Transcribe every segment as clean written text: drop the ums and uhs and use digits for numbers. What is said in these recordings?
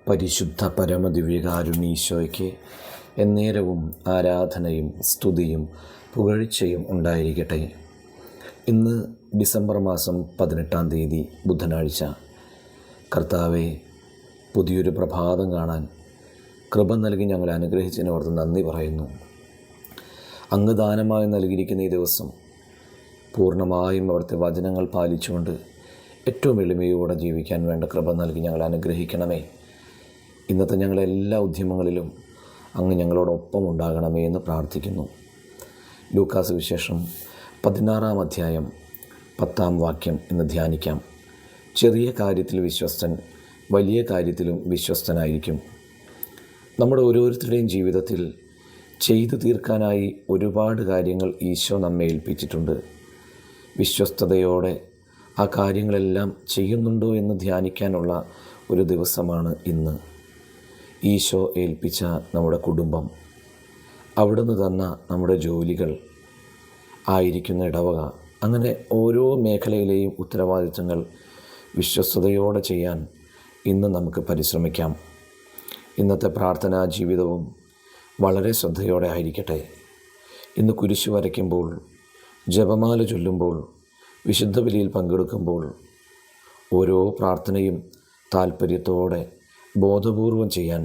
പരിശുദ്ധ പരമദിവ്യകാരുണ്യീശോയ്ക്ക് എന്നേരവും ആരാധനയും സ്തുതിയും പുകഴ്ചയും ഉണ്ടായിരിക്കട്ടെ. ഇന്ന് ഡിസംബർ മാസം 18-ാം തീയതി ബുധനാഴ്ച. കർത്താവെ, പുതിയൊരു പ്രഭാതം കാണാൻ കൃപ നൽകി ഞങ്ങളെ അനുഗ്രഹിച്ചതിനോർത്ത് നന്ദി പറയുന്നു. അങ്ങ് ദാനമായി നൽകിയിരിക്കുന്ന ഈ ദിവസം പൂർണ്ണമായും അവിടുത്തെ വചനങ്ങൾ പാലിച്ചുകൊണ്ട് ഏറ്റവും എളിമയോടെ ജീവിക്കാൻ വേണ്ട കൃപ നൽകി ഞങ്ങളെ അനുഗ്രഹിക്കണമേ. ഇന്നത്തെ ഞങ്ങളുടെ എല്ലാ ഉദ്യമങ്ങളിലും അങ്ങ് ഞങ്ങളോടൊപ്പം ഉണ്ടാകണമേ എന്ന് പ്രാർത്ഥിക്കുന്നു. ലൂക്കാസ് വിശേഷം 16-ാം അധ്യായം 10-ാം വാക്യം എന്ന് ധ്യാനിക്കാം. ചെറിയ കാര്യത്തിൽ വിശ്വസ്തൻ വലിയ കാര്യത്തിലും വിശ്വസ്തനായിരിക്കും. നമ്മുടെ ഓരോരുത്തരുടെയും ജീവിതത്തിൽ ചെയ്തു തീർക്കാനായി ഒരുപാട് കാര്യങ്ങൾ ഈശോ നമ്മെ ഏൽപ്പിച്ചിട്ടുണ്ട്. വിശ്വസ്തയോടെ ആ കാര്യങ്ങളെല്ലാം ചെയ്യുന്നുണ്ടോ എന്ന് ധ്യാനിക്കാനുള്ള ഒരു ദിവസമാണ് ഇന്ന്. ഈശോ ഏൽപ്പിച്ച നമ്മുടെ കുടുംബം, അവിടുന്ന് തന്ന നമ്മുടെ ജോലികൾ, ആയിരിക്കുന്ന ഇടവക, അങ്ങനെ ഓരോ മേഖലയിലെയും ഉത്തരവാദിത്തങ്ങൾ വിശ്വസ്തയോടെ ചെയ്യാൻ ഇന്ന് നമുക്ക് പരിശ്രമിക്കാം. ഇന്നത്തെ പ്രാർത്ഥനാ ജീവിതവും വളരെ ശ്രദ്ധയോടെ ആയിരിക്കട്ടെ. ഇന്ന് കുരിശു വരയ്ക്കുമ്പോൾ, ജപമാല ചൊല്ലുമ്പോൾ, വിശുദ്ധ ബലിയിൽ പങ്കെടുക്കുമ്പോൾ ഓരോ പ്രാർത്ഥനയും താല്പര്യത്തോടെ ബോധപൂർവം ചെയ്യാൻ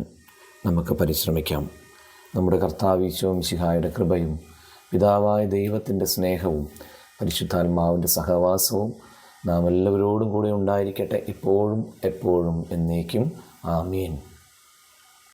നമുക്ക് പരിശ്രമിക്കാം. നമ്മുടെ കർത്താവ് ഈശോ മിശിഹായുടെ കൃപയും പിതാവായ ദൈവത്തിൻ്റെ സ്നേഹവും പരിശുദ്ധാത്മാവിൻ്റെ സഹവാസവും നാം എല്ലാവരോടും കൂടെ ഉണ്ടായിരിക്കട്ടെ, ഇപ്പോഴും എപ്പോഴും എന്നേക്കും. ആമേൻ.